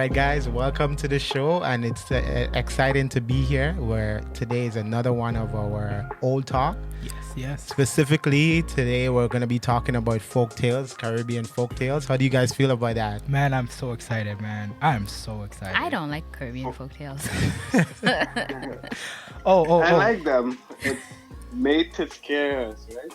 right, guys, welcome to the show, and it's exciting to be here. Where today is another one of our Ole Talk. Yes. Specifically, today we're going to be talking about folk tales, Caribbean folk tales. How do you guys feel about that? Man, I'm so excited, man. I'm so excited. I don't like Caribbean folktales. I like them. It's made to scare us, right?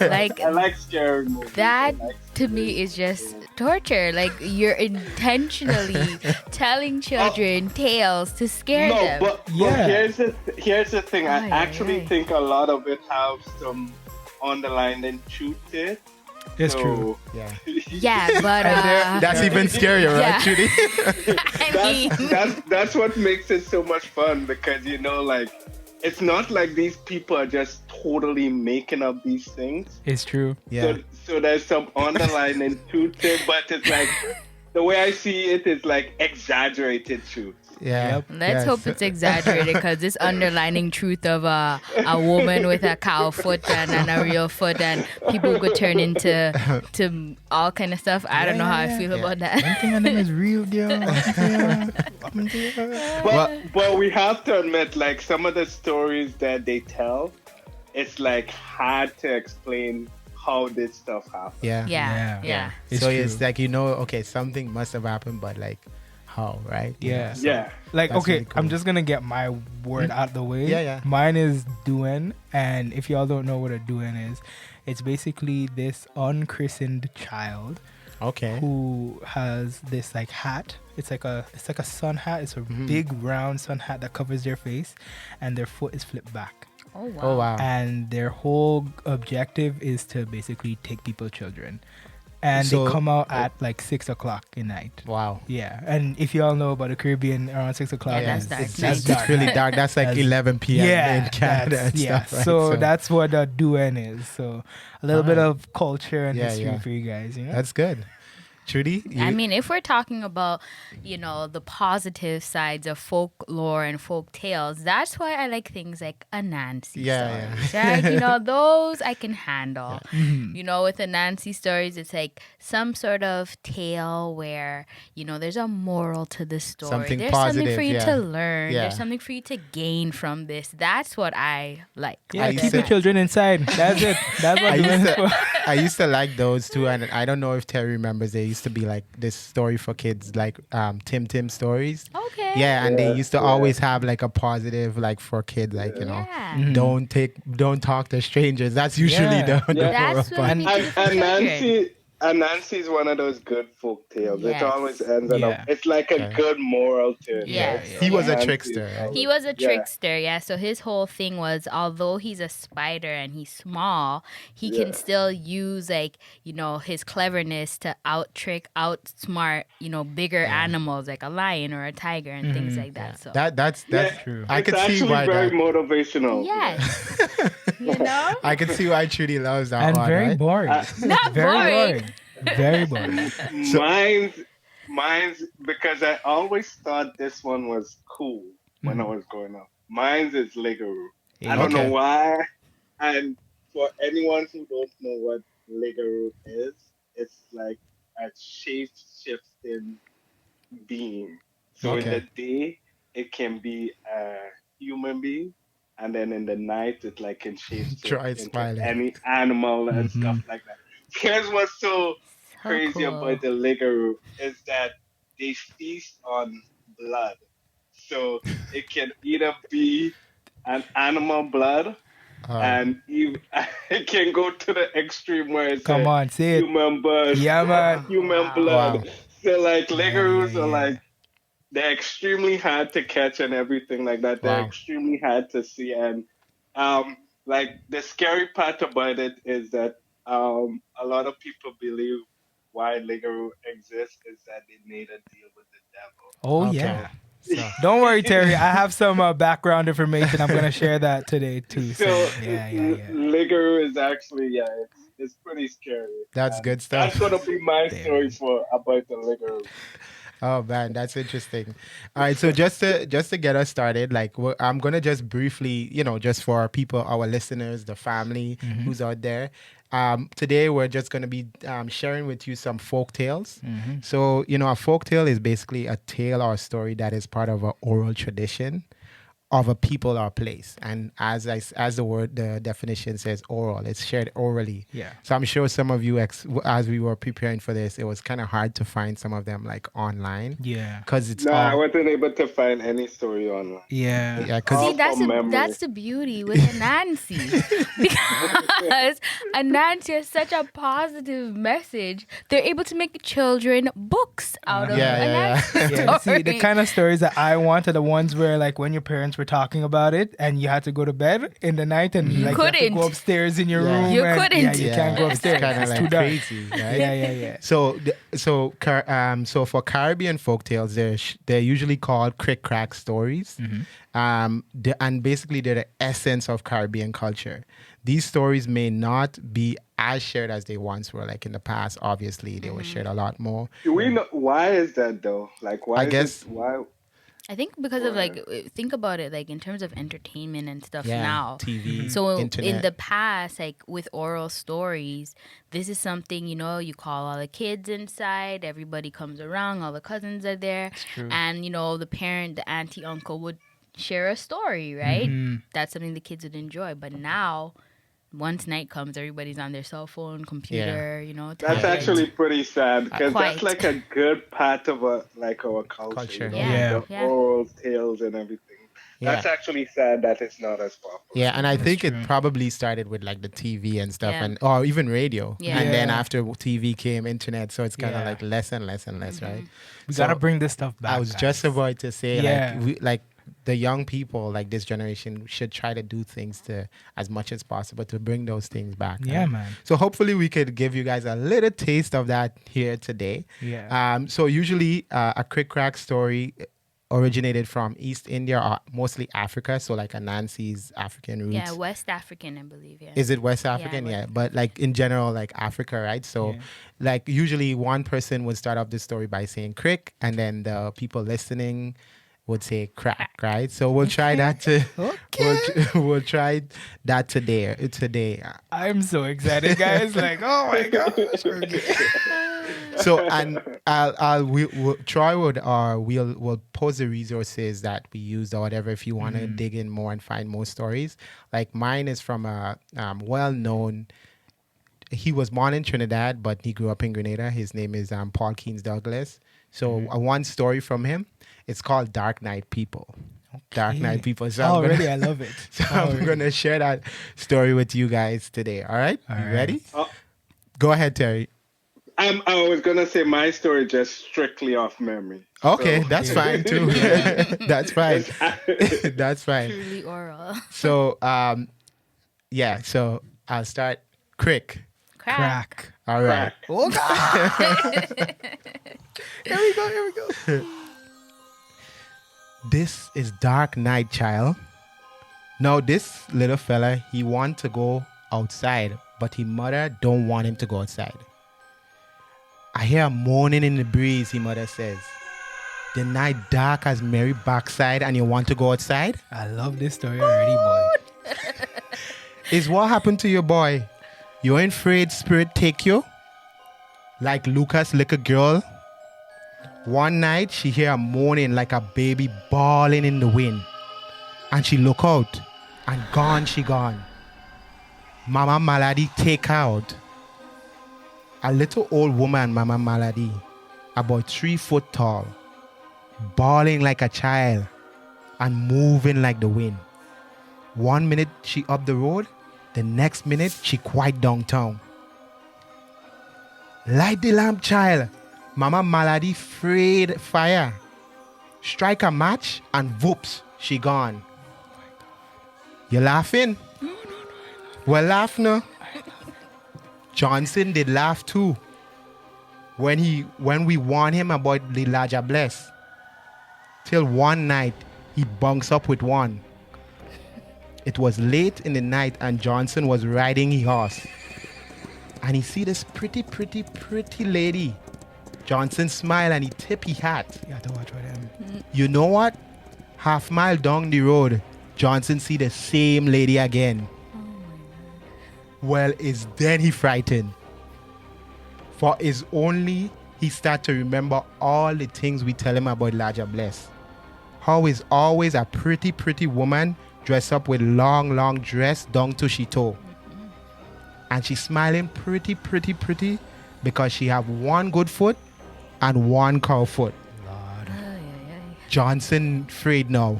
Like, I like scary movies. that to me is just torture. Like, you're intentionally telling children tales to scare them. But here's the thing. I actually think a lot of it has some underlying truth to it. It's true. Yeah. Yeah, but That's even scarier, right, Trudy? That's what makes it so much fun, because like, it's not like these people are just totally making up these things. It's true. Yeah. So there's some underlying truth to it, but it's like, the way I see it is like exaggerated truth. Yeah. Let's hope it's exaggerated, because this underlining truth of a woman with a cow foot and a real foot, and people could turn into all kind of stuff. I don't know how I feel about that. One thing I think is real, girl. But we have to admit, like, some of the stories that they tell, it's like hard to explain how this stuff happened. Yeah. It's like, okay, something must have happened, but like, how, right? Yeah. Like, okay, really cool. I'm just gonna get my word out the way. Yeah. Mine is Duan, and if y'all don't know what a Duan is, it's basically this unchristened child. Okay. Who has this like hat? It's like a sun hat. It's a big round sun hat that covers their face, and their foot is flipped back. Oh wow. And their whole objective is to basically take people's children. And they come out at like 6 o'clock at night. Wow. Yeah. And if you all know about the Caribbean, around 6 o'clock, that's dark. It's really dark. That's like 11 p.m. in Canada and stuff, right? So that's what a Duan is. So a little bit of culture and history for you guys. That's good. Trudy? I mean, if we're talking about, the positive sides of folklore and folk tales, that's why I like things like Anansi Stories. Right? Those I can handle. Yeah. With Anansi Stories, it's like some sort of tale where, there's a moral to the story. Something there's positive, something for you to learn. Yeah. There's something for you to gain from this. That's what I like. Yeah, keep your children inside. That's it. That's what I used to like those too, and I don't know if Terry remembers. They used to be like this story for kids, like Tim Stories. Okay. Yeah, and they used to always have like a positive, like for kids, like don't talk to strangers. That's usually the That's what and Nancy is one of those good folk tales. Yes. It always ends up. It's like a good moral to it. Yes. He was a trickster. Right? He was a trickster, So his whole thing was, although he's a spider and he's small, he can still use his cleverness to outsmart, bigger animals like a lion or a tiger and things like that. So that's true. I could see actually why very motivational. Yes. I could see why Trudy loves that and one. very right? boring. Not boring. Very boring. Mine's because I always thought this one was cool when I was growing up. Mine's is Loup-Garou. I don't know why. And for anyone who don't know what Loup-Garou is, it's like a shape-shifting being. So in the day, it can be a human being, and then in the night, it like can shape into any animal and stuff like that. Here's what's so crazy about the Loup-Garou is that they feast on blood. So it can either be an animal blood, and it can go to the extreme where it's human blood. Yeah, man. Human blood. Wow. So like Loup-Garous are like, they're extremely hard to catch and everything like that. They're extremely hard to see. And like the scary part about it is that a lot of people believe why Loup-Garou exists is that they made a deal with the devil. Oh, yeah. So. Don't worry, Terry. I have some background information. I'm going to share that today, too. So yeah. Loup-Garou is actually, it's pretty scary. That's good stuff. That's going to be my story about the Loup-Garou. Oh man, that's interesting. All right, so just to get us started, like I'm gonna just briefly, just for our people, our listeners, the family who's out there. Today we're just gonna be sharing with you some folk tales. So a folk tale is basically a tale or a story that is part of an oral tradition of a people or place, and as the definition says, oral, it's shared orally. Yeah. So I'm sure some of you as we were preparing for this, it was kind of hard to find some of them like online. Yeah. Because it's No, I all wasn't able to find any story online. Yeah. yeah, All See, because from that's the beauty with Anansi, because Anansi has such a positive message. They're able to make children books out of Anansi Yeah, see, the stories. kind of stories that I want are the ones where, like, when your parents were talking about it and you had to go to bed in the night and You like you have to couldn't. go upstairs in your Yeah. room. You and, couldn't. Yeah, you can't go it's upstairs. kind of It's like too dark. crazy, right? Yeah. So for Caribbean folktales, they're usually called crick-crack stories. And basically they're the essence of Caribbean culture. These stories may not be as shared as they once were. Like in the past, obviously they were shared a lot more. Do we know why is that though? Like why I is guess- it, why I think because of think about it, like in terms of entertainment and stuff Yeah, now. TV, So internet. in the past, like with oral stories, this is something, you call all the kids inside, everybody comes around, all the cousins are there. true. And, the parent, the auntie, uncle would share a story, right? That's something the kids would enjoy. But now, once night comes, everybody's on their cell phone, computer, that's tablet. actually pretty sad because Quite. that's like a good part of our culture. Yeah. The oral tales and everything. Yeah. That's actually sad that it's not as popular. Yeah, and I think true. it probably started with like the TV and stuff, Yeah. or even radio. Yeah. And then Yeah. after TV came internet, so it's kind of Yeah. like less and less and less, right? We So gotta bring this stuff back. I was guys. just about to say, Yeah. like the young people, like this generation, should try to do things to as much as possible to bring those things back. Yeah, right? man. So hopefully we could give you guys a little taste of that here today. Yeah. So usually a crick-crack story originated from East India or mostly Africa. So like Anansi's African roots. Yeah, West African, I believe, yeah. Is it West African? West Yeah. But like in general, like Africa, right? So Yeah. like usually one person would start off the story by saying crick, and then the people listening would say crack, right? So we'll try that we'll try that today. I'm so excited, guys. Like, oh my gosh. So and we'll post the resources that we used or whatever if you want to dig in more and find more stories. Like mine is from a well-known. He was born in Trinidad, but he grew up in Grenada. His name is Paul Keynes Douglas. So one story from him. It's called Dark Night People. Dark Night People. So Already, I love it. So I'm gonna share that story with you guys today. All right? All You right. ready? Oh. Go ahead, Tarrie. I was gonna say my story just strictly off memory. Okay, So- that's fine too. That's fine. That's fine. Truly oral. So so I'll start crick. Crack. All right. Oh God. Here we go. This is dark night, child. Now this little fella, he want to go outside, but his mother don't want him to go outside. I hear a moaning in the breeze, his mother says. The night dark as Mary backside and you want to go outside? I love this story already, boy. Is what happened to your boy? You ain't afraid spirit take you? Like Lucas lick a girl? One night she hear a moaning like a baby bawling in the wind. And she look out and gone she gone. Mama Malady take her out. A little old woman, Mama Malady, about 3 foot tall, bawling like a child and moving like the wind. 1 minute she up the road, the next minute she quite downtown. Light the lamp, child. Mama Malady frayed fire. Strike a match and whoops, she gone. You laughing? Well, laugh no. Johnson did laugh too. When we warned him about the larger bless. Till one night he bunks up with one. It was late in the night and Johnson was riding his horse. And he see this pretty lady. Johnson smile and he tip his hat. You have to watch for them. You know what? Half mile down the road, Johnson see the same lady again. Oh my God. Well, it's then he frightened. For it's only he start to remember all the things we tell him about Elijah Bless. How is always a pretty, pretty woman dressed up with long, long dress down to she toe. And she's smiling pretty, pretty, pretty because she have one good foot and one cow foot. Lord. Ay, ay, ay. Johnson afraid now.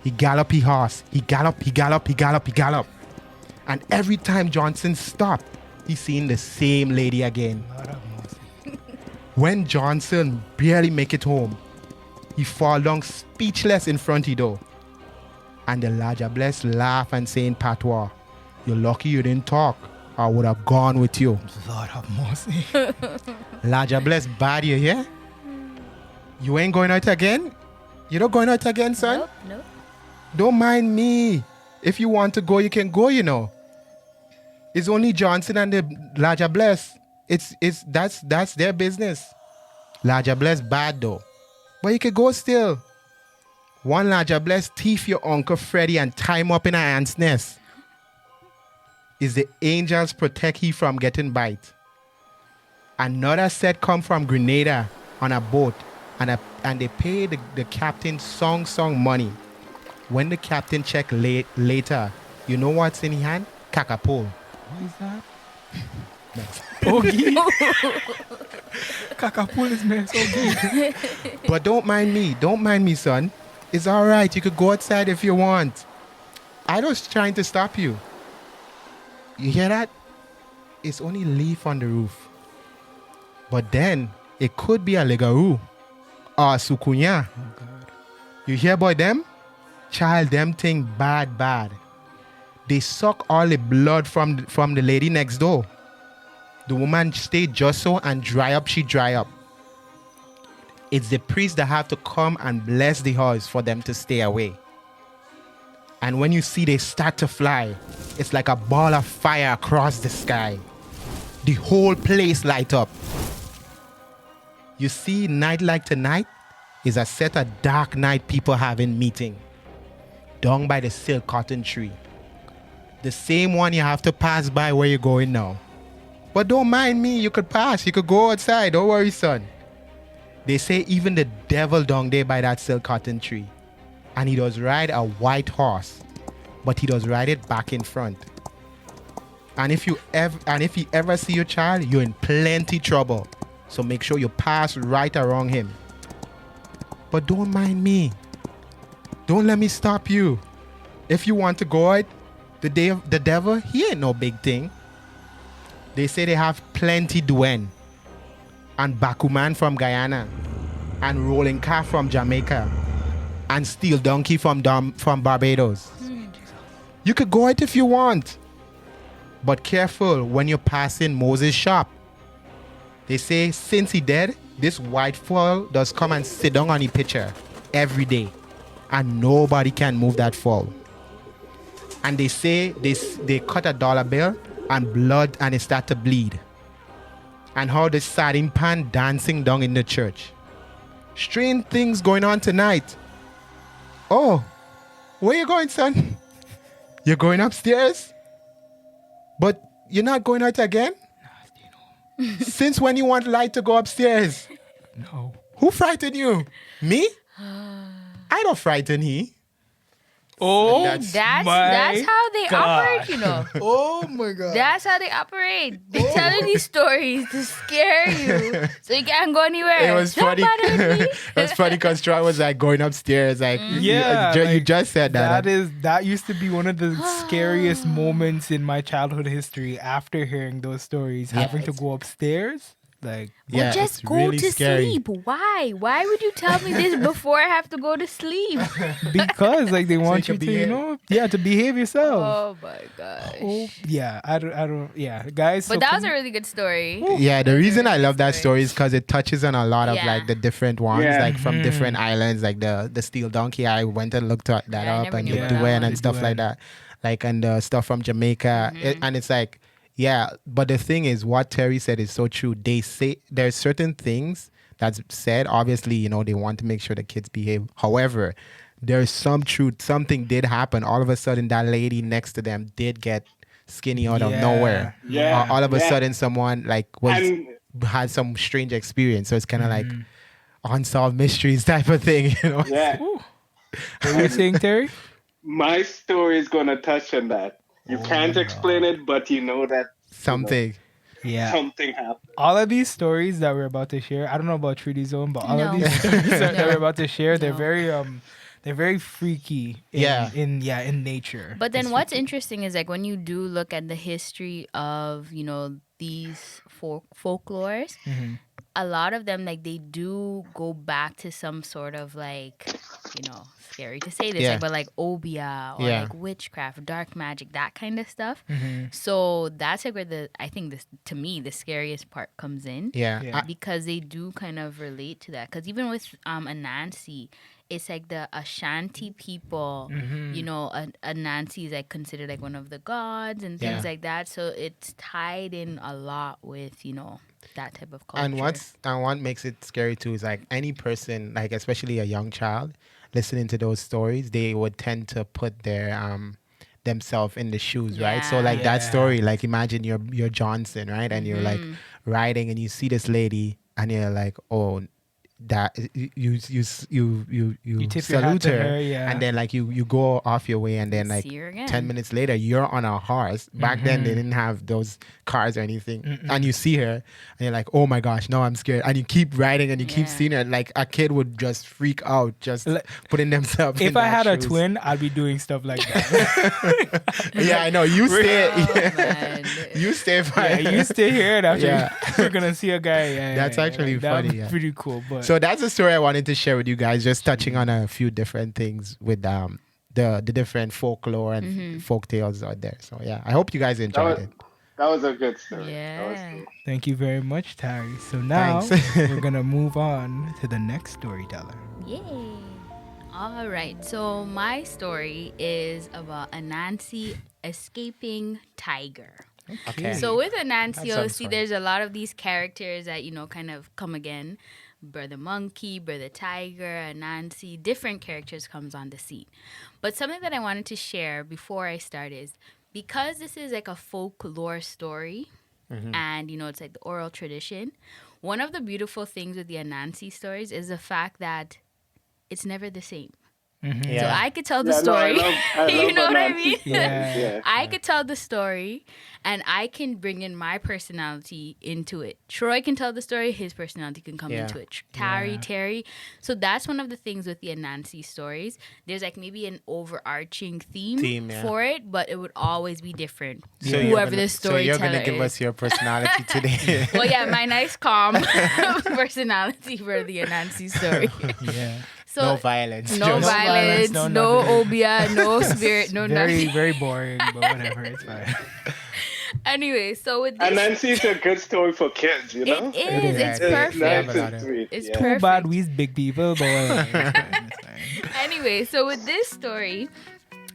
He gallop his horse. He gallop, he gallop, he gallop, he gallop. And every time Johnson stop, he seen the same lady again. Lord have mercy. When Johnson barely make it home, he fall down speechless in front of the door. And the Elijah Bless laugh and say in patois, "You're lucky you didn't talk. I would have gone with you." Lord have mercy. Elijah Bless bad you here? You ain't going out again? You not going out again, son? Nope, nope. Don't mind me. If you want to go, you can go, you know. It's only Johnson and the Elijah Bless. That's their business. Elijah Bless bad though. But you can go still. One Elijah Bless thief your Uncle Freddie and tie him up in a ant's nest. Is the angels protect he from getting bite. Another set come from Grenada on a boat and they pay the captain song money. When the captain check later, you know what's in his hand? Kakapole. What is that? Next. Ogie. Kakapul is nice. Ogie. But don't mind me, son. It's all right. You could go outside if you want. I was trying to stop you. You hear that? It's only leaf on the roof. But then, it could be a Loup-Garou or a Soucouyants. Oh, God. You hear about them? Child, them thing bad. They suck all the blood from the lady next door. The woman stay just so and dry up. It's the priest that have to come and bless the horse for them to stay away. And when you see they start to fly, it's like a ball of fire across the sky. The whole place light up. You see, night like tonight is a set of dark night people having meeting. Down by the silk cotton tree. The same one you have to pass by where you're going now. But don't mind me, you could pass. You could go outside. Don't worry, son. They say even the devil down there by that silk cotton tree. And he does ride a white horse. But he does ride it back in front. And if he ever see your child, you're in plenty trouble. So make sure you pass right around him. But don't mind me. Don't let me stop you. If you want to go out, the devil, he ain't no big thing. They say they have plenty Duen and Bakuman from Guyana and Rolling Car from Jamaica and Steel Donkey from Barbados. You could go out if you want. But careful when you're passing Moses' shop. They say since he dead, this white fowl does come and sit down on the picture every day. And nobody can move that fowl. And they say they cut a dollar bill and blood and it start to bleed. And how the sardine pan dancing down in the church. Strange things going on tonight. Oh, where you going, son? You're going upstairs? But you're not going out again? Since when you want light to go upstairs? No. Who frightened you? Me? I don't frighten he. Oh, That's how they operate, you know. Oh my God. That's how they operate. They're telling these stories to scare you, so you can't go anywhere. It was Don't funny. bother me. It was funny because Troy was like going upstairs. Like, Yeah, you like, just said that. That used to be one of the scariest moments in my childhood history. After hearing those stories, having to go upstairs, like Yeah, Well, just it's go really to scary. sleep. Why? Why would you tell me this before I have to go to sleep? because like they want you you can to, behave. to behave yourself. Oh my gosh. Oh, yeah, I don't, yeah, guys. But that was a really good story. Yeah, the reason I love that story. story is because it touches on a lot of Yeah. like the different ones, Yeah. like from different islands, like the Steel Donkey. I went and looked that Yeah, I up, never and knew the about that Duen one. and stuff like that, like and the stuff from Jamaica, and it's like, yeah. But the thing is, what Terry said is so true. They say there's certain things that's said. Obviously, you know, they want to make sure the kids behave. However, there's some truth. Something did happen. All of a sudden, that lady next to them did get skinny out of nowhere. Yeah. All of a Yeah. sudden, someone like had some strange experience. So it's kind of like unsolved mysteries type of thing, you know? Yeah. What were you saying, Terry? My story is gonna touch on that. You can't explain it, but you know that Something. Yeah. something happened. All of these stories that we're about to share, I don't know about Trudy's own, but all of No. these stories that No. we're about to share, No. they're very freaky in nature. But then It's what's freaky. interesting is like when you do look at the history of, you know, these folklores, a lot of them, like, they do go back to some sort of, like, you know, scary to say this, Yeah. like, but like obia or Yeah. like witchcraft, dark magic, that kind of stuff. So that's like where I think this, to me, the scariest part comes in. Yeah. Yeah. Because they do kind of relate to that. Because even with Anansi, it's like the Ashanti people, you know, Anansi is like considered like one of the gods and things Yeah. like that. So it's tied in a lot with, you know, that type of culture. And what makes it scary too is like any person, like especially a young child, listening to those stories, they would tend to put their themselves in the shoes, right? So like that Yeah. story, like imagine you're Johnson, right? And you're like riding and you see this lady and you're like, oh, that you tip your hat salute to her, her, yeah. and then like you go off your way, and then like See her again. 10 minutes later you're on a horse. Back then they didn't have those cars or anything, and you see her and you're like, oh my gosh, no, I'm scared, and you keep riding and you keep Yeah. seeing her. Like a kid would just freak out just Like, putting themselves in If I that had a shoes. twin, I'd be doing stuff like that. Yeah, I know, you stay Oh, man. you stay Yeah, fine. you stay here, and after Yeah. we're gonna see a guy. Yeah, That's actually that'd funny, be yeah. pretty cool. But So that's a story I wanted to share with you guys, just touching on a few different things with the different folklore and folk tales out there. So yeah, I hope you guys enjoyed it. That was a good story. That was Yeah. cool. thank you very much, Tarrie. So now Thanks. we're gonna move on to the next storyteller. Yay. All right. So my story is about Anansi escaping tiger. Okay. So with Anansi, That you'll sounds see fun. there's a lot of these characters that, you know, kind of come again. Brother Monkey, Brother Tiger, Anansi, different characters comes on the scene. But something that I wanted to share before I start is, because this is like a folklore story, and, you know, it's like the oral tradition, one of the beautiful things with the Anansi stories is the fact that it's never the same. So Yeah. I could tell the Yeah, no, I story. love You know what I Anansi mean? stories. Yeah. I could tell the story, and I can bring in my personality into it. Troy can tell the story; his personality can come Yeah. into it. Tarrie, Yeah. Terry. So that's one of the things with the Anansi stories. There's like maybe an overarching theme yeah. for it, but it would always be different. So Whoever the so you're storyteller gonna give is. us your personality today. Well, yeah, my nice calm personality for the Anansi story. Yeah, So No violence. no just- violence, no no nothing. obia, no spirit, no very nothing. very boring, but whatever, it's fine. Anyway, so with this, Anansi is a good story for kids, you know? it is. It's Yeah, perfect. nice. Nice and sweet. It's yeah. perfect. Too bad we's big people, but whatever, it's fine, it's fine. Anyway, so with this story,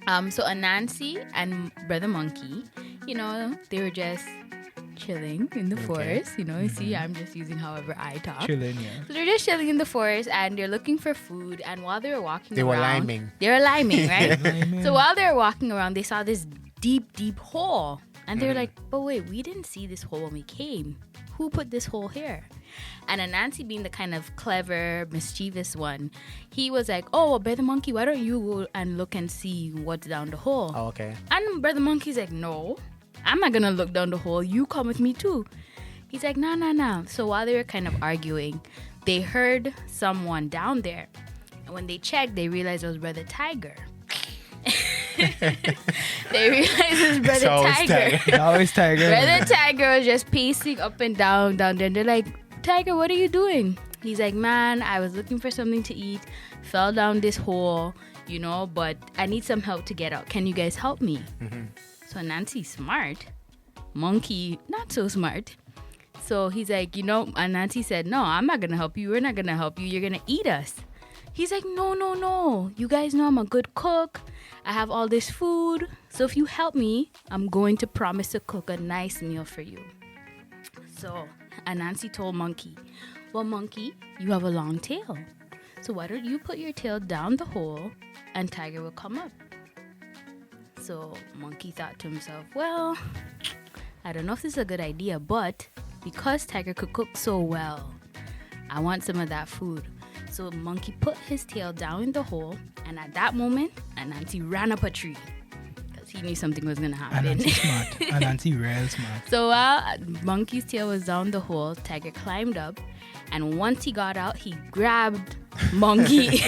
so Anansi and Brother Monkey, you know, they were just chilling in the forest. You know, you see, I'm just using however I talk. Chilling, yeah. So they're just chilling in the forest and they're looking for food. And while they were walking They were around, liming. They were liming, right? Liming. So while they were walking around, they saw this deep, deep hole. And they were like, but wait, we didn't see this hole when we came. Who put this hole here? And Anansi, being the kind of clever, mischievous one, he was like, oh, well, Brother Monkey, why don't you go and look and see what's down the hole? Oh, okay. And Brother Monkey's like, no, I'm not going to look down the hole. You come with me too. He's like, no. So while they were kind of arguing, they heard someone down there. And when they checked, they realized it was Brother Tiger. They realized it was Brother always Tiger. Always Tiger. Brother Tiger was just pacing up and down there. And they're like, Tiger, what are you doing? He's like, man, I was looking for something to eat. Fell down this hole, you know, but I need some help to get out. Can you guys help me? So Anansi's smart. Monkey, not so smart. So he's like, you know, Anansi said, no, I'm not going to help you. We're not going to help you. You're going to eat us. He's like, no. You guys know I'm a good cook. I have all this food. So if you help me, I'm going to promise to cook a nice meal for you. So Anansi told Monkey, well, monkey, you have a long tail. So why don't you put your tail down the hole and Tiger will come up? So monkey thought to himself, well, I don't know if this is a good idea, but because Tiger could cook so well, I want some of that food. So monkey put his tail down in the hole, and at that moment, Anansi ran up a tree because he knew something was going to happen. Anansi smart. Anansi real smart. So while monkey's tail was down the hole, Tiger climbed up, and once he got out, he grabbed monkey,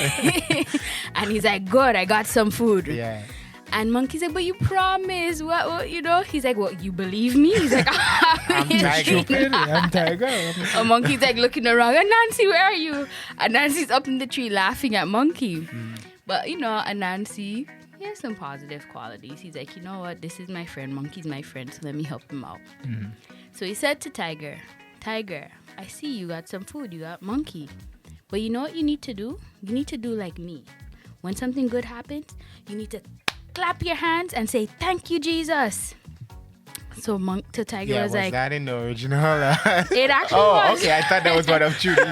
and he's like, good, I got some food. Yeah. And monkey's like, but you promised, what, you know? He's like, well, you believe me? He's like, I'm Tiger. I'm Tiger. A monkey's like looking around, Anansi, where are you? Anansi's up in the tree laughing at monkey. But, you know, Anansi, he has some positive qualities. He's like, you know what? This is my friend. Monkey's my friend, so let me help him out. So he said to Tiger, Tiger, I see you got some food. You got monkey. But you know what you need to do? You need to do like me. When something good happens, you need to clap your hands and say, thank you, Jesus. So Tiger was like... was that in the original? It actually was. Okay. I thought that was one of Trudy's.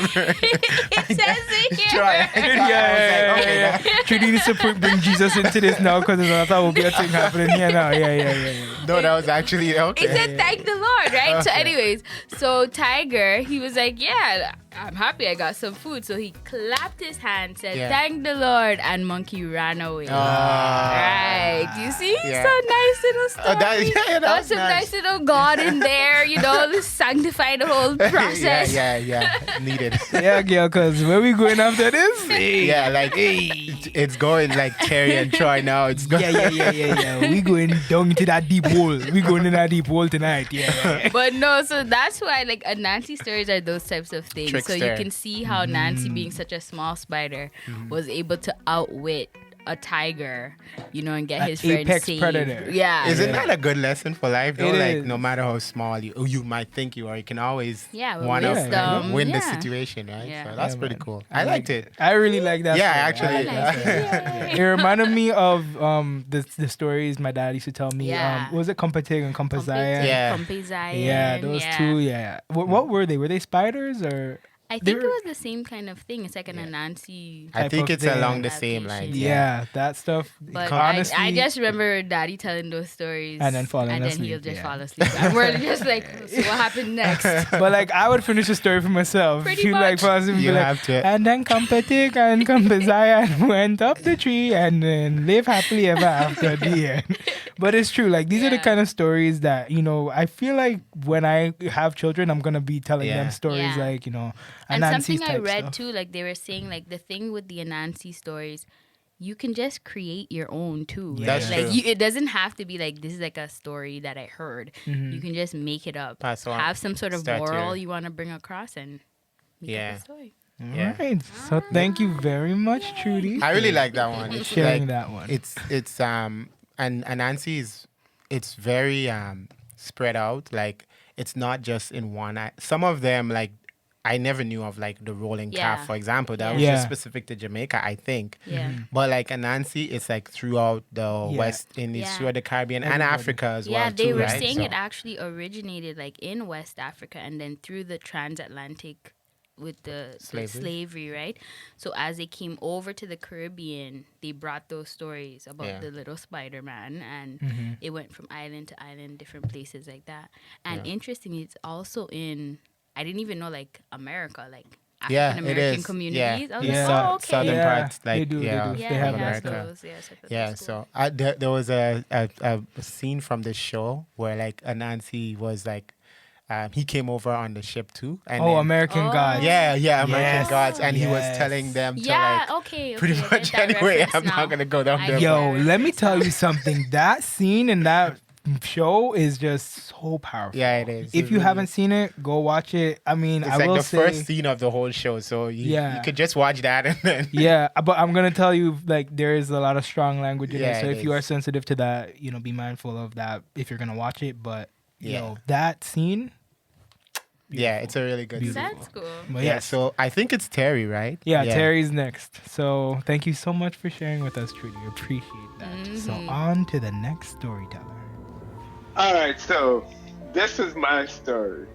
It says it here. Yeah. Trudy needs to bring Jesus into this now because I thought will be a thing happening here now. Yeah. No, that was actually okay. It said thank the Lord, right? Okay. So anyways, so Tiger, he was like, yeah, I'm happy I got some food. So he clapped his hand, said, thank the Lord, and monkey ran away. Right. You see? Yeah. So nice little story. That was some nice little God in there, you know, to sanctify the whole process. Yeah. Needed. Yeah, girl, because where we going after this? Yeah, like, it's going like Tarrie and Troy now. It's going. Yeah. We going down to that deep hole. We going in that deep hole tonight. Yeah. But no, so that's why like Anansi stories are those types of things. Trickster. So you can see how Nancy, being such a small spider, was able to outwit a tiger, you know, and get his friend apex saved. predator. Yeah. Isn't that a good lesson for life though? It Like is. no matter how small you might think you are, you can always with one up, wisdom. win the Yeah. situation, right? Yeah. So that's Yeah, pretty man. cool. I liked it. I really like that. Yeah, story. actually. I like it. It reminded me of the stories my dad used to tell me. Yeah. What was it Compatig and Compazion? Yeah. Compizayan. Those two. Yeah. What were they? Were they spiders or? I think it was the same kind of thing. It's like an Anansi. I think it's thing. along the same lines. Yeah, that stuff. But honestly, I just remember Daddy telling those stories, And then falling and then asleep, he'll just yeah. fall asleep. And we're just like, so what happened next? But like I would finish the story for myself. Pretty She'd like much. fall asleep and You be like, have to. and then Compatig and Compazion went up the tree and then live happily ever after the end. But it's true. Like these are the Yeah. kind of stories that, you know, I feel like when I have children, I'm gonna be telling them stories Yeah. like, you know, And Anansi's something I type read stuff. too, like they were saying, like the thing with the Anansi stories, you can just create your own too. Yeah. That's like true. it doesn't have to be like this is like a story that I heard. You can just make it up. Pass on. Have some sort of Start moral your- you want to bring across and make Yeah. up a story. Yeah. Right. So thank you very much, Trudy. I really like that one. It's sharing like, that one. It's and Anansi is it's very spread out. Like it's not just in one. Some of them like I never knew of, like the rolling calf, Yeah. for example. That was Yeah. just specific to Jamaica, I think. Yeah. But like Anansi, it's like throughout the West Indies, Yeah. throughout the Caribbean and Africa as well. Yeah, they too, were right? saying So- it actually originated like in West Africa and then through the transatlantic with the slavery, right? So as they came over to the Caribbean, they brought those stories about the little Spider-Man and it went from island to island, different places like that. And interestingly, it's also in, I didn't even know, like America, like Yeah, African it American is. communities. I was Yeah. like, oh, okay. Southern Yeah, parts, like they do, they yeah, do. Yeah, They have they that have stuff. those. Yeah, so that's Yeah, cool. so there was a scene from the show where like Anansi was like, he came over on the ship too. And then- American Oh. Gods. Yeah, American Yes. Gods, and he was Yes. telling them to Yeah, like okay. pretty I get much that anyway. reference I'm now. not gonna go down I there. get Yo, that let me reference tell now. you something. That scene in that show is just so powerful. Yeah, it is. If you haven't seen it, go watch it. I mean, It's I like will the say, first scene of the whole show, so you could just watch that and then. yeah, but I'm gonna tell you, like, there is a lot of strong language in Yeah, it. So it if you are is. sensitive to that, you know, be mindful of that if you're gonna watch it. But you Yeah. know, that scene, Yeah, it's a really good scene. That's cool. but Yeah, yes. so I think it's Tarrie, right? Yeah, Tarrie's next. So thank you so much for sharing with us, Trudy. Appreciate that. So on to the next storyteller. All right, so this is my story.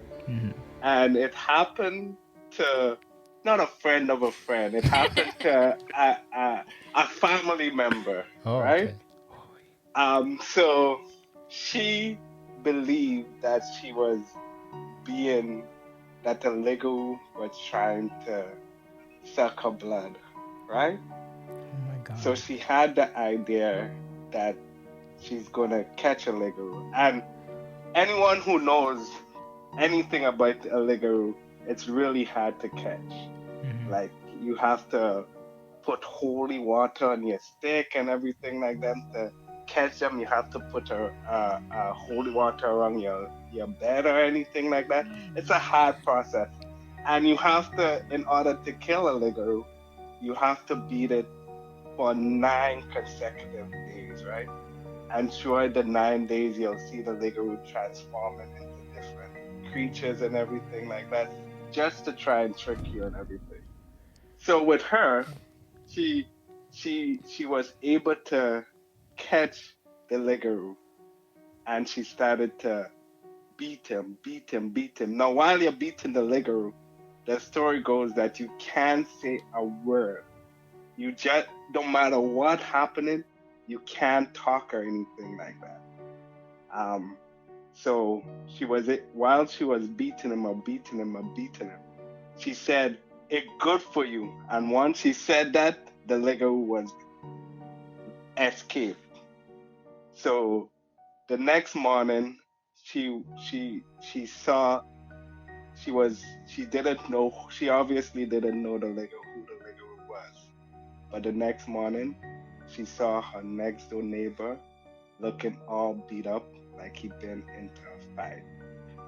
and it happened to not a friend of a friend. It happened to a family member, Oh, right? okay. So she believed that that the Lego was trying to suck her blood, right? Oh my God. So she had the idea that she's gonna catch a Lego. And anyone who knows anything about a Lego, it's really hard to catch. Mhm. Like you have to put holy water on your stick and everything like that to catch them. You have to put a holy water around your bed or anything like that. It's a hard process, and you have to, in order to kill a Lego, you have to beat it for 9 consecutive days, right? And throughout the 9 days, you'll see the Lego transforming into different creatures and everything like that, just to try and trick you and everything. So with her, she she was able to catch the Lego, and she started to beat him, beat him, beat him. Now, while you're beating the Lego, the story goes that you can't say a word. You just, no matter what happening, you can't talk or anything like that. So she was it while she was beating him or beating him or beating him. She said, "It's good for you." And once she said that, the Lego was escaped. So the next morning, she saw she didn't know, she obviously didn't know who the Lego was. But the next morning, she saw her next door neighbor looking all beat up like he'd been into a fight.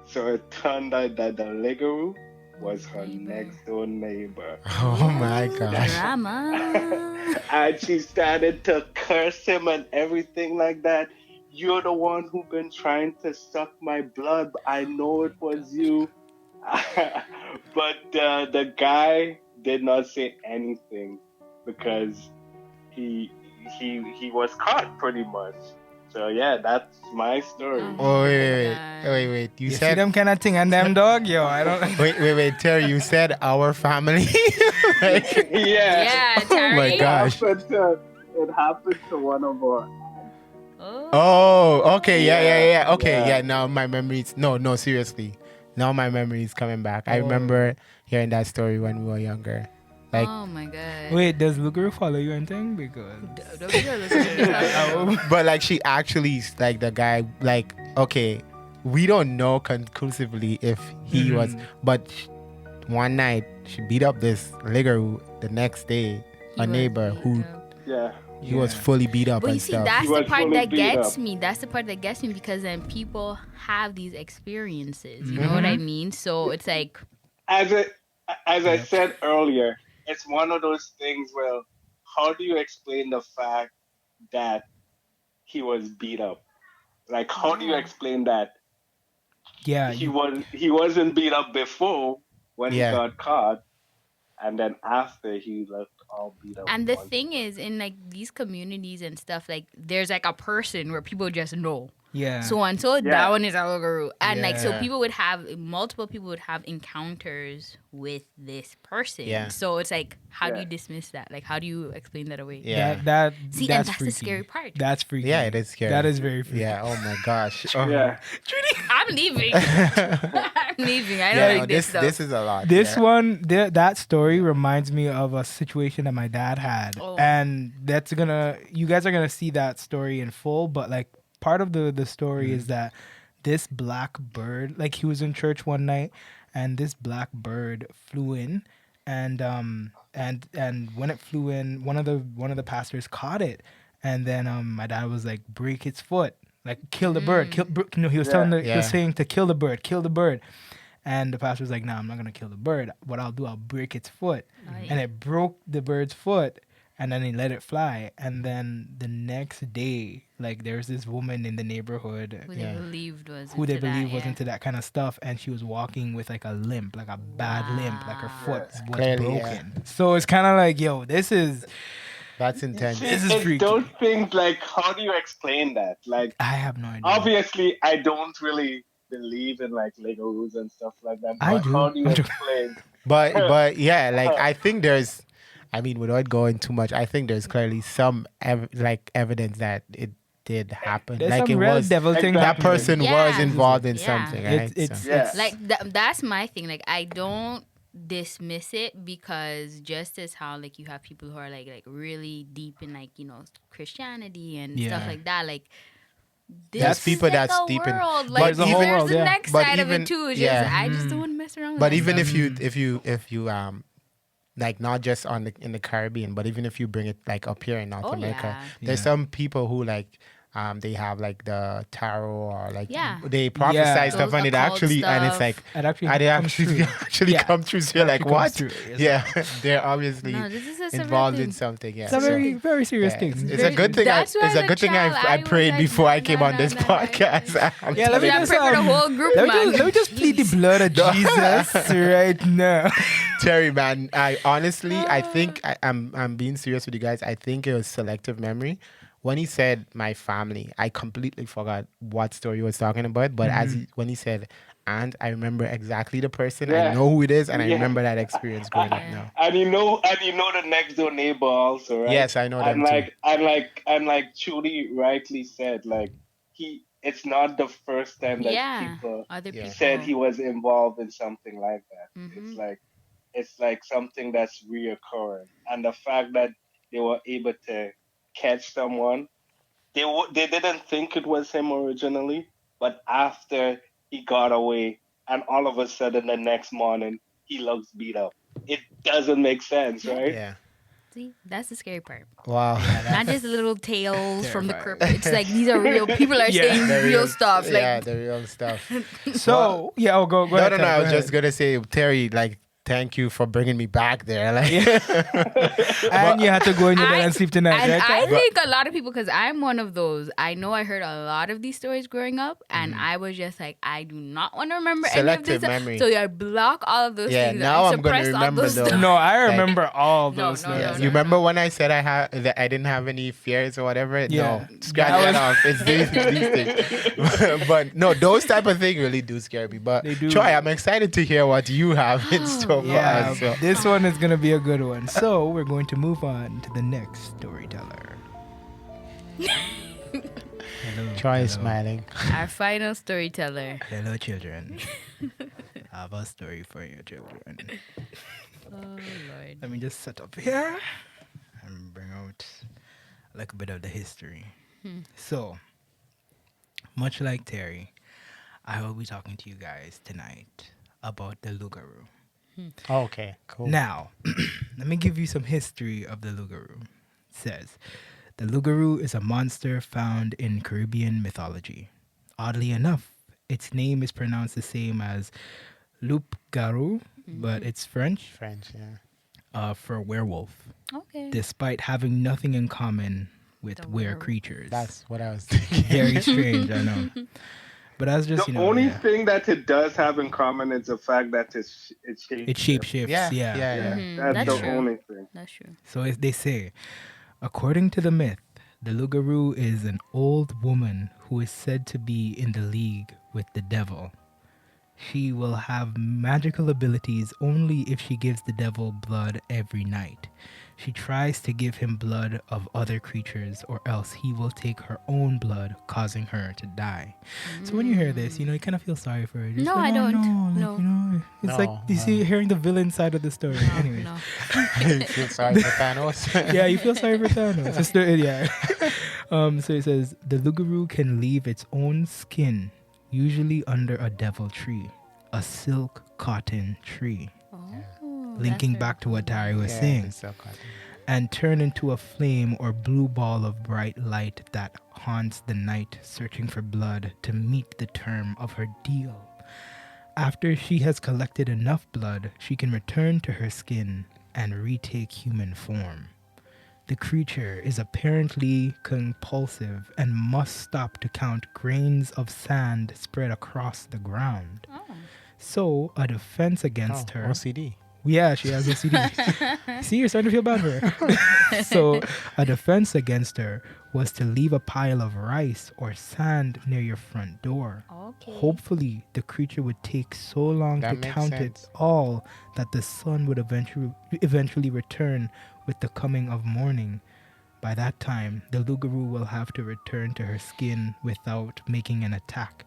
So it turned out that the Lego was her next door neighbor. Oh my gosh. Drama. And she started to curse him and everything like that. "You're the one who been trying to suck my blood. I know it was you." But the guy did not say anything because he was caught pretty much. So yeah, that's my story. Oh, my wait. God. You You see said them kind of thing and them dog, yo. I don't. wait, Terry, you said our family. Like, Yeah, oh my Tarrie. gosh. It happened to one of our. Oh, okay, yeah. Yeah, Okay, yeah. yeah. Now my memories. No, seriously. Now my memory is coming back. I Oh. remember hearing that story when we were younger. Like, Oh my God. Wait, does Loup-Garou follow you and thing? Because Don't be sure listening. but like she actually, like the guy, like, okay, we don't know conclusively if he was, but one night she beat up this Loup-Garou. The next day, a neighbor who Yeah. he was fully beat up But and you see, stuff. that's He the was part fully that beat gets up. me. That's the part that gets me because then people have these experiences. You know what I mean? So it's like, As I said earlier, it's one of those things where how do you explain the fact that he was beat up? Like how do you Yeah. explain that yeah, he wasn't beat up before when he Yeah. got caught, and then after he looked all beat up. and the once thing again. is, in like these communities and stuff, like there's like a person where people just know. yeah. So and so that one is a Loup-Garou. And like so Yeah. people would have multiple people would have encounters with this person. Yeah. So it's like how do Yeah. you dismiss that? Like how do you explain that away? Yeah. That See, that's and that's freaky. the scary part. That's freaky. Yeah, it is scary. That is very freaky. Yeah. Oh my gosh. Oh. Yeah. I'm leaving. I'm leaving. I don't Yeah, like no, this stuff. this is a lot. This yeah. one, that story reminds me of a situation that my dad had, Oh. and you guys are gonna see that story in full. But like part of the story is that this black bird, like he was in church one night, and this black bird flew in, and when it flew in, one of the pastors caught it, and then my dad was like, break its foot, like kill the bird, he was telling he was saying to kill the bird. And the pastor was like, "Nah, I'm not gonna kill the bird. What I'll do, I'll break its foot." And it broke the bird's foot, and then he let it fly. And then the next day, like there's this woman in the neighborhood Who they believed was who they into that, believe was yeah. into that kind of stuff, and she was walking with like a limp, like a bad limp, like her foot was Clearly, broken. So it's kind of like, yo, this is That's intense. This is It's freaky. those things like how do you explain that? Like I have no idea. obviously I don't really believe in like Loup-Garous and stuff like that. I But do. how do you explain? But yeah, like I think there's, I mean, without going too much, I think there's clearly some like evidence that it did happen. There's Like some it real was devil thing that happening. person was Yeah. involved in Yeah. something, right? It's So- Yeah. Like that's my thing. Like I don't dismiss it because just as how like you have people who are like really deep in like Christianity and Yeah. stuff like that. Like this There's is people like that's a deep in- world. but Like There's a whole there's world, the yeah. next But side of even- it too. It's yeah. just I just don't want to mess around. with But that even stuff. if you like not just in the Caribbean, but even if you bring it like up here in North Oh, America, yeah. there's Yeah. some people who like they have like the tarot or like Yeah. they prophesy Yeah. stuff Those and it occult actually and it's stuff. like It actually and it comes actually true. actually Yeah. come true. So you're like, Actually comes what? true, yes. Yeah, they're obviously No, this is a real involved in thing. something. Yeah, It's a so- very, very serious yeah, thing. it's a Very- good thing. That's why It's as a a good thing child, I I was prayed like, before I nah, came nah, on this nah, nah, podcast. Yeah, let me Yeah, just pray for the whole group, man. let me just plead the blood of Jesus right now. Terry, man, I honestly, I think I'm being serious with you guys. I think it was selective memory. When he said my family, I completely forgot what story he was talking about. But when he said and, I remember exactly the person. I Yeah. know who it is, and I Yeah. remember that experience growing up now. And you know the next door neighbor also, right? Yes, I know them and too. like Trudy rightly said, like it's not the first time that Yeah, people other Yeah. people said he was involved in something like that. Mhm. It's like something that's reoccurring, and the fact that they were able to catch someone, they didn't think it was him originally, but after he got away, and all of a sudden the next morning he looks beat up. It doesn't make sense, right? Yeah. See, that's the scary part. Wow. Not just little tales from the terrifying. crypt. It's like these are real people are Yeah. saying The real stuff. Like Yeah, the real stuff. So, yeah, go No, ahead. no, no. Ted, I go was just ahead. gonna say, Terry, like, thank you for bringing me back there. Like, And you had to go in your bed I- and sleep tonight, and right? I Ted? think a lot of people, because I'm one of those. I know I heard a lot of these stories growing up, and I was just like, I do not want to remember any of Selective this. memory. So I block all of those Yeah, things. now I I'm gonna suppress all remember those those. stuff. No, I Like- remember all No, those. no, yeah. no, You remember when I said I didn't have any fears or whatever? Yeah. No, scratch That that was- off. It's these things. But no, those type of things really do scare me. But They do. Troy, I'm excited to hear what you have in store for Yeah, us. So. this one is going to be a good one. So, we're going to move on to the next storyteller. Hello. Troy is hello. smiling. Our final storyteller. Hello, children. I have a story for you, children. Oh Lord. Let me just set up here and bring out like a bit of the history. So, much like Terry, I will be talking to you guys tonight about the Loup-Garou. Okay, cool. Now, let me give you some history of the Loup-Garou. It says, the Loup-Garou is a monster found in Caribbean mythology. Oddly enough, its name is pronounced the same as Loup-Garou, but it's French French, yeah. for werewolf, Okay. despite having nothing in common with The were werewolf. creatures. That's what I was thinking. very strange, I know. But that's just, The you know, only yeah. thing that it does have in common is the fact that it shapes. It shapeshifts, Yeah, yeah. yeah. Mhm, That's that's the true. only thing. That's true. So as they say, according to the myth, the Loup-Garou is an old woman who is said to be in the league with the devil. She will have magical abilities only if she gives the devil blood every night. She tries to give him blood of other creatures, or else he will take her own blood, causing her to die. So when you hear this, you know, you kind of feel sorry for her. Just No, like, I oh, don't. No, No. like, you know, it's No, like you see hearing the villain side of the story. No, Anyways. no. Feel sorry for Thanos. Yeah, you feel sorry for Thanos. Yeah. So it says the Loup-Garou can leave its own skin, usually under a devil tree, a silk cotton tree, Oh, linking that's back to what Tarrie was Yeah, saying, it's so cotton. and turn into a flame or blue ball of bright light that haunts the night, searching for blood to meet the term of her deal. After she has collected enough blood, she can return to her skin and retake human form. The creature is apparently compulsive and must stop to count grains of sand spread across the ground. Oh. So, a defense against her OCD. Yeah, she has no CDs. See, you're starting to feel bad for her. So a defense against her was to leave a pile of rice or sand near your front door. Okay. Hopefully, the creature would take so long That to makes count sense. it all that the sun would eventually return with the coming of morning. By that time, the Loup-Garou will have to return to her skin without making an attack.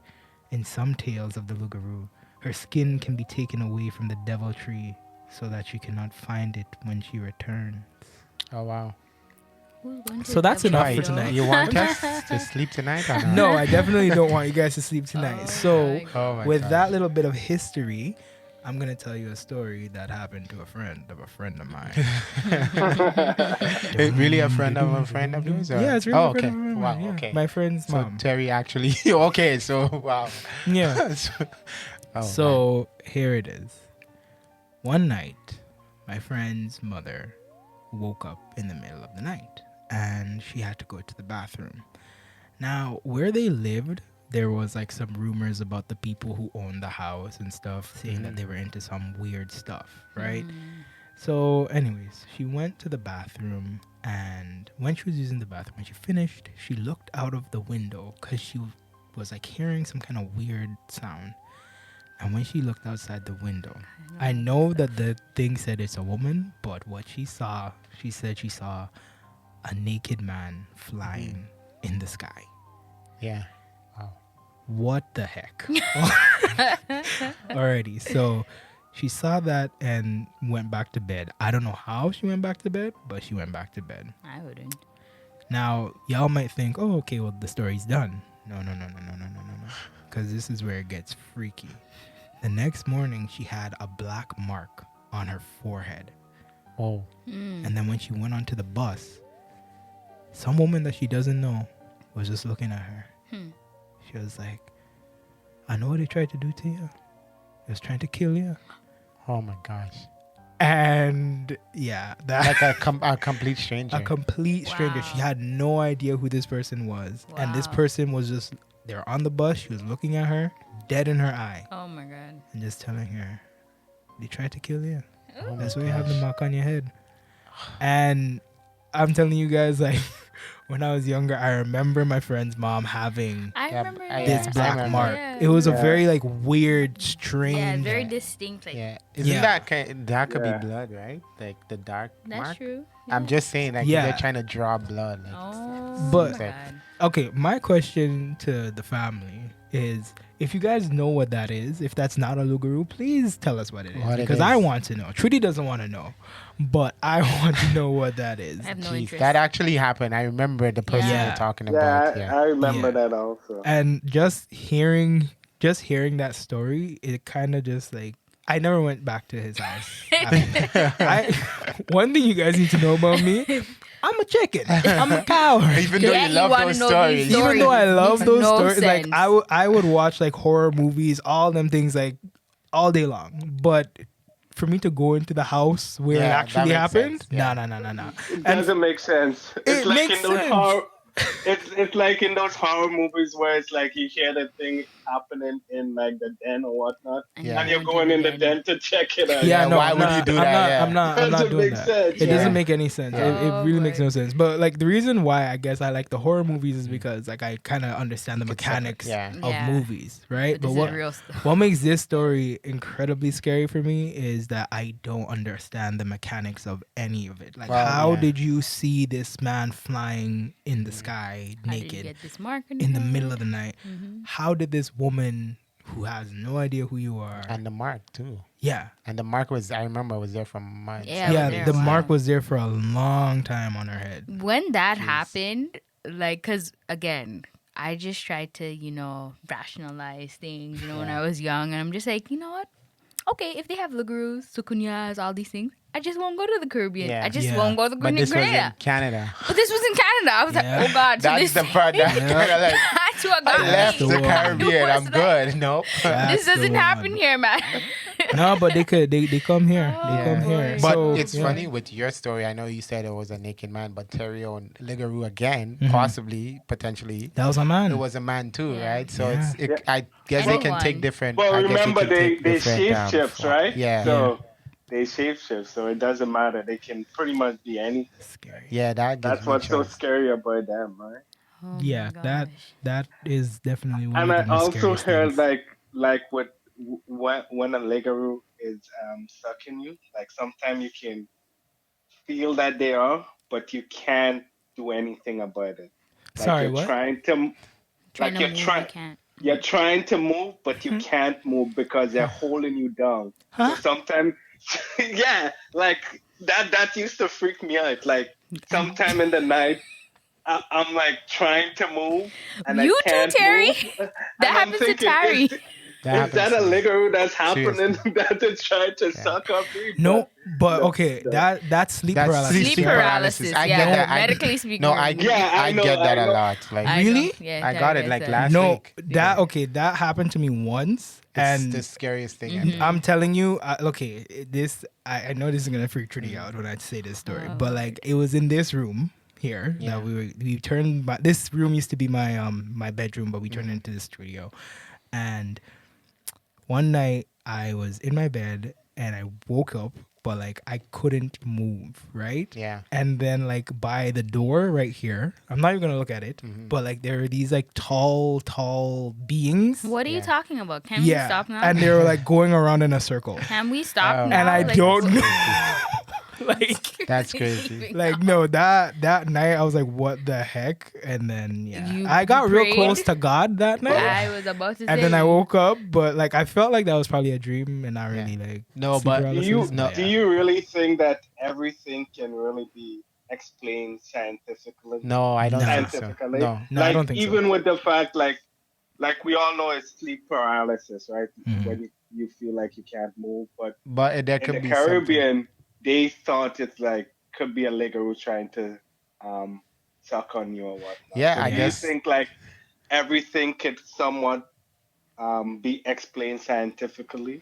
In some tales of the Loup-Garou, her skin can be taken away from the devil tree so that she cannot find it when she returns. Oh wow. Who's going to So that's double enough Right. for kill? tonight. You want us to sleep tonight or not? No, I definitely don't want you guys to sleep tonight. Oh So, my Oh my with gosh. that little bit of history, I'm going to tell you a story that happened to a friend of mine. Really a friend of yours? Or? Yeah, it's really Oh, a friend okay. of mine. Wow, Yeah. okay. My friend's So mom. Terry actually okay, so wow. Yeah. Oh, So here it is. One night, my friend's mother woke up in the middle of the night and she had to go to the bathroom. Now, where they lived, there was like some rumors about the people who owned the house and stuff saying that they were into some weird stuff, right? So, anyways, she went to the bathroom, and when she was using the bathroom, when she finished, she looked out of the window because she was like hearing some kind of weird sound. And when she looked outside the window, I know that the thing said it's a woman, but what she saw, she said she saw a naked man flying in the sky. Yeah. Wow. What the heck? Alrighty, so she saw that and went back to bed. I don't know how she went back to bed, but she went back to bed. I wouldn't. Now, y'all might think, oh, okay, well, the story's done. No. Because this is where it gets freaky. The next morning, she had a black mark on her forehead. Oh. And then when she went onto the bus, some woman that she doesn't know was just looking at her. She was like, I know what they tried to do to you. They was trying to kill you. Oh my gosh. And yeah, that Like a complete stranger. a complete stranger. She Wow. had no idea who this person was. And this Wow. person was just, they were on the bus. She was looking at her, dead in her eye, Oh my god. and just telling her, they tried to kill you. Oh my That's why you have the gosh. mark on your head. And I'm telling you guys, like, when I was younger, I remember my friend's mom having I Yeah, remember I- this yeah, I black remember. mark. Yeah. It was a Yeah. very like weird, strange. Yeah, very distinct. Like Yeah. Isn't Yeah. that could Yeah. be blood, right? Like the dark that's mark. true. I'm just saying, like, Yeah. they're trying to draw blood. Like, Oh But- my god. Okay, my question to the family is, if you guys know what that is, if that's not a Loup-Garou, please tell us what it is. What it Because I is. want to know. Trudy doesn't want to know, but I want to know what that is. I have no Jeez, interest. that actually happened. I remember the person Yeah. you're talking Yeah, about. I remember Yeah. that also. And just hearing that story, it kind of just like, I never went back to his house. One thing you guys need to know about me, I'm a chicken. I'm a coward. Even though Yeah, you you love wanna those know stories. these Even though I love Makes those no stories, like sense. I would watch like horror movies, all them things like all day long. But for me to go into the house where it Yeah, that actually makes happened, sense. Yeah. no. It And doesn't make sense. It It's like makes in those sense. horror. It's like in those horror movies where it's like you hear the thing happening in like the den or whatnot, Yeah. and you're going in the den to check it out. yeah, Yeah, no, why would I'm you do not, that? Yeah. I'm not Doesn't doing make that. sense. It Yeah. doesn't make any sense. It Oh really my makes no sense. But like the reason why I guess I like the horror movies is because like I kind of understand the It's separate. mechanics Yeah. of Yeah. movies, right? But this what is real stuff. what makes this story incredibly scary for me is that I don't understand the mechanics of any of it. Like, Well, how yeah. did you see this man flying in the sky How did you naked get this mark in the head? middle of the night? Mhm. How did this woman who has no idea who you are? And the mark, too. Yeah, And the mark was, I remember, was there for months. Yeah, it was there the a while. mark was there for a long time on her head. When that Jeez. happened, like, because again, I just tried to, rationalize things, when I was young. And I'm just like, you know what? Okay, if they have Loup-Garous, Soucouyants, all these things, I just won't go to the Caribbean. Yeah. I just Yeah. won't go to But this was in Grenada. Canada. But this was in Canada. I was Yeah. like, oh God. So That's this, the part that Yeah. kind of like, that's what got I left me. the one. Caribbean. It I'm was good. Nope. That's This the doesn't happen one. here, man. No, but they could. They come here. They Oh, come here. boy. But So, it's yeah. funny with your story. I know you said it was a naked man, but Tarrie and Loup-Garou again, Mhm. possibly, potentially, That was a man. it was a man too, Yeah. right? So Yeah. I guess they can take Anyone. different. Well, I guess remember can they take different, shapeshift, right? Yeah. So they shapeshift, so it doesn't matter. They can pretty much be anything. Scary. Yeah, that gives That's me what's so chills. scary about them, right? Oh Yeah, my gosh. that is definitely one And of I the most also scariest heard things. like with when a Loup-Garou is sucking you, like sometimes you can feel that they are, but you can't do anything about it. Like Sorry, you're what? trying to Trying like to move, you can't. you're trying to move, but you can't move because they're holding you down. Huh? So sometimes, yeah, like that used to freak me out. Like I'm, sometime in the night, I'm like trying to move and I you too, can't Terry. move, That and I'm happens to thinking, Tarrie. That is happens that a to me. Loup-Garou that's happening Seriously. that is trying to Yeah. suck up me? But No, but no, okay, no. that's sleep That's paralysis. Sleep right? paralysis. I Yeah, get that. medically speaking. No, Yeah, I know, get that I a know. lot. Like I Really? know. Yeah, I got Tarrie it like gets last No, week. that Yeah. okay, that happened to me once, It's and the scariest thing Mm-hmm. ever. I'm telling you, okay, this I know this is gonna freak Trudy out when I say this story, Oh, but like it was in this room here Yeah. that we turned. This room used to be my my bedroom, but we turned it into the studio. And one night I was in my bed and I woke up, but like I couldn't move, right? Yeah. And then like by the door right here, I'm not even gonna look at it, but like there are these like tall beings. What are you Yeah. talking about? Can we stop now? And they were like going around in a circle. Can we stop Oh. now? And I Like, don't what- know. like That's crazy. like no, that night I was like, what the heck? And then You- I got you real prayed? close to God that night. I was about to say. And then I woke up, but like I felt like that was probably a dream and not really like No, sleep but paralysis, no. but Do yeah. you really think that everything can really be explained scientifically? No, I don't Nah. think so. Scientifically, No. No, I like don't think so. even with the fact, like we all know it's sleep paralysis, right? Mhm. When you feel like you can't move, but But there in could the be something. Caribbean, they thought it's like could be a Loup-Garou trying to suck on you or whatnot. Yeah, So I do guess. you think like everything could somewhat be explained scientifically?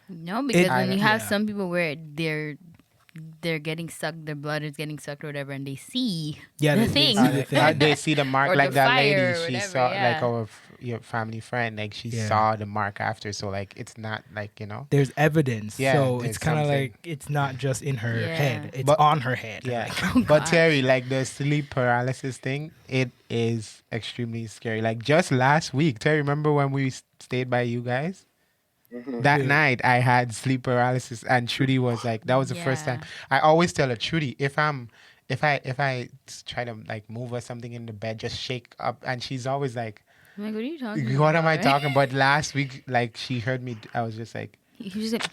No, because I when you don't- have yeah. some people where they're getting sucked, their blood is getting sucked or whatever, and they see Yeah, the they thing. see the thing. They see the mark Or like the that fire lady or she whatever, saw yeah. like our your family friend like she Yeah. saw the mark after, so like it's not like There's evidence. Yeah, so there's it's kind of something. like it's not just in her Yeah. head. It's But- on her head. yeah. Like, Oh, But gosh. Terry, like the sleep paralysis thing, it is extremely scary. Like just last week, Terry, remember when we stayed by you guys? Mhm. That Yeah. night I had sleep paralysis and Trudy was like that was the first time. Yeah. I always tell her, Trudy, if I try to like move or something in the bed, just shake up, and she's always like, I'm like, what are you talking what about? am I right? talking about? Last week, like she heard me, I was just like You just like,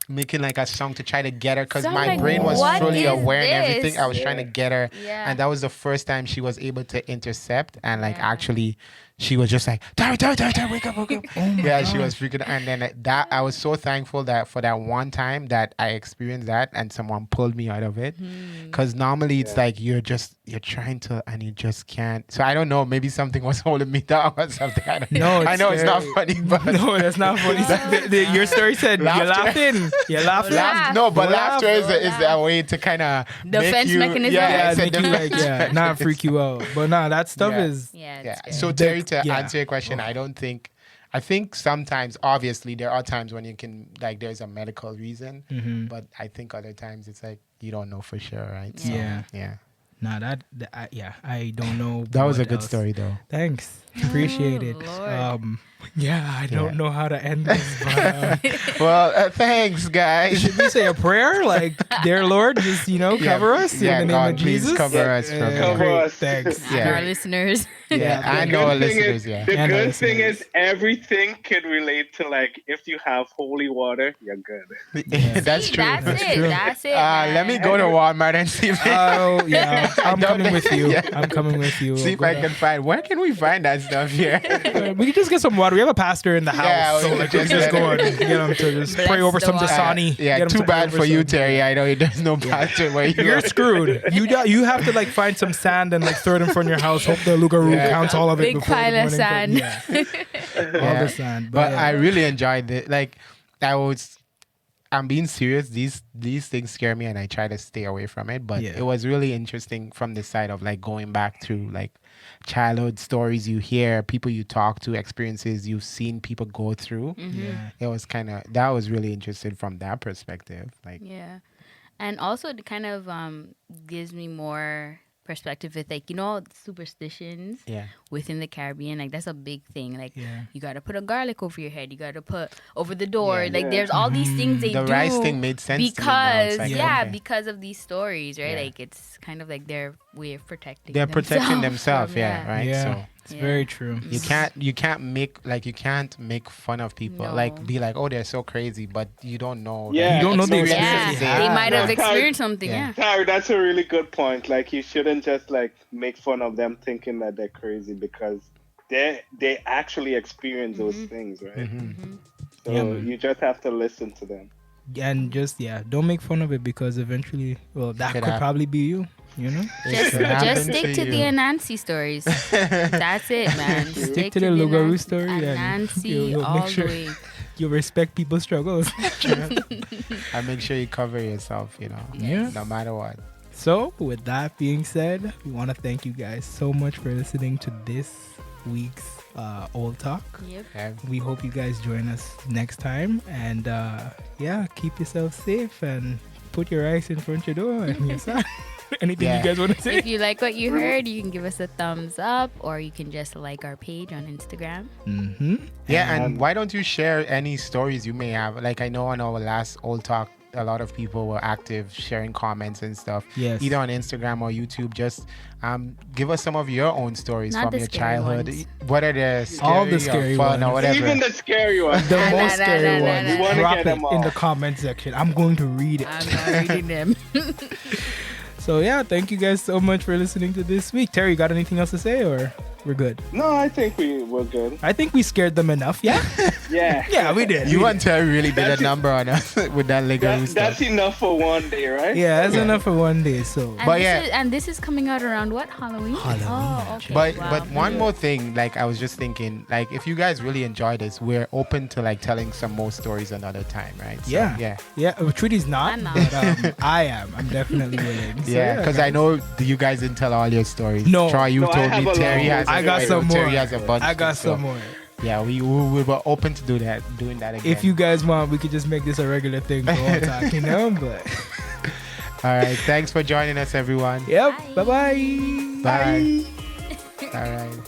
making like a song to try to get her because So I'm my like, brain was what fully is aware and everything. this? I was trying to get her, Yeah. and that was the first time she was able to intercept and like Yeah. actually. She was just like, Tarrie, wake up. Yeah, she was freaking out. And then that, I was so thankful that for that one time that I experienced that and someone pulled me out of it. Because normally it's like you're trying to and you just can't. So I don't know, maybe something was holding me down or something. I don't No, I it's know it's not scary. funny, but no, that's not funny. Your story said you're Laughter. laughing. You're laughing. Laugh. no, but Laugh. laughter is Laugh. a way to kind of Defense mechanism. Yeah, it's a make you like defense not freak you out. But nah, that stuff Yeah. is yeah. Yeah. It's So scary. Terry, to Yeah. answer your question, I think sometimes, obviously, there are times when you can like there's a medical reason, but I think other times it's like you don't know for sure, right? So, Yeah. yeah. nah. I don't know. That was a what good else. story, though. Thanks, appreciate it. Lord. Yeah, I don't Yeah. know how to end this, but Well, thanks, guys. should we say a prayer like, "Dear Lord, just cover us Yeah, in the name God, of please Jesus"? cover us from Cover great, us. thanks. And Yeah. our listeners. Yeah, I The know our good thing listeners. is, Yeah, The And our good thing listeners. is everything can relate to like if you have holy water, you're good. that's See, true. That's it. true. That's it. Let me man. go to Walmart and see if Oh yeah, I'm Don't coming with you. yeah. I'm coming with you. see if I can find. Where can we find that stuff here? We can just get some water. We have a pastor in the house, Yeah, so we like can we can just just go get and get him to just Bless pray over the some water. Dasani. Yeah, Get him too to pray bad over for you, some- Terry. I know there's no pastor where you You're are. screwed. You have to like find some sand and like throw it in front of your house. Hope the Loup-Garou Yeah. counts all of it Big before pile the of morning sand. comes. Yeah. All the sand. But But, I really enjoyed it. Like I'm being serious. These things scare me, and I try to stay away from it. But Yeah. it was really interesting from the side of like going back to like childhood stories you hear, people you talk to, experiences you've seen people go through. Yeah. It was that was really interesting from that perspective. Like, Yeah. And also it kind of gives me more perspective with, like, superstitions yeah, within the Caribbean. Like, that's a big thing. Like, Yeah. you got to put a garlic over your head. You got to put over the door. Yeah. Like, Yeah. there's all these things they the do. rice thing made sense Because, to me now. It's like, okay. because of these stories, right? Yeah. Like, it's kind of like their way of protecting They're protecting themselves, from- right? Yeah. So It's very true. you can't make fun of people. No. Like, be like, oh, they're so crazy, but you don't know. Yeah, You don't know the Yeah, experiences they might have Yeah. experienced something. Yeah. Yeah. Tarrie, that's a really good point. Like, you shouldn't just like make fun of them thinking that they're crazy, because they actually experience those things, right? Mhm. So Yeah, man. you just have to listen to them. And just don't make fun of it, because eventually, well, that Could could happen. probably be you. Just could happen stick to to the you. Anansi stories. That's it, man. Stick to the Loup-Garou story and Anansi you'll all make sure the way. you respect people's struggles. And make sure you cover yourself, Yeah. no matter what. So, with that being said, we want to thank you guys so much for listening to this week's Ole Talk. Yep. Yeah. We hope you guys join us next time. And keep yourself safe and put your ice in front of your door and your son. Anything Yeah. you guys want to say? If you like what you heard, you can give us a thumbs up, or you can just like our page on Instagram. Mm-hmm. Yeah, and why don't you share any stories you may have? Like, I know on our last Old Talk, a lot of people were active sharing comments and stuff. Yes. Either on Instagram or YouTube. Just give us some of your own stories Not from the your scary childhood. ones. What are the scary All the scary or fun ones. or whatever? Even the scary ones. The Nah, most nah, scary nah, ones. nah, nah. We wanna Drop get it them in the all. comment section. I'm going to read it. I'm not reading them. So thank you guys so much for listening to this week. Terry, you got anything else to say, or we're good? No, I think we're good. I think we scared them enough. Yeah. Yeah. Yeah, we did. You We and Terry really did a That's it. number on us with that Loup-Garou That's stuff. enough for one day, right? Yeah, that's enough for one day. So And But this yeah. is, this is coming out around what? Halloween? Halloween, Oh, okay. But Wow. but one more thing, like, I was just thinking, like, if you guys really enjoy this, we're open to like telling some more stories another time, right? So, yeah. Trudy's not, I'm not. but I am. I'm definitely willing. So, Yeah, because I know you guys didn't tell all your stories. No. Troy, you No, I told have me a Terry lot has. I got I know some more. Terry has a bunch. I got too, so, some more. Yeah, we were open to doing that again. If you guys want, we could just make this a regular thing for all talk, But all right, thanks for joining us, everyone. yep. Bye-bye. Bye. All right.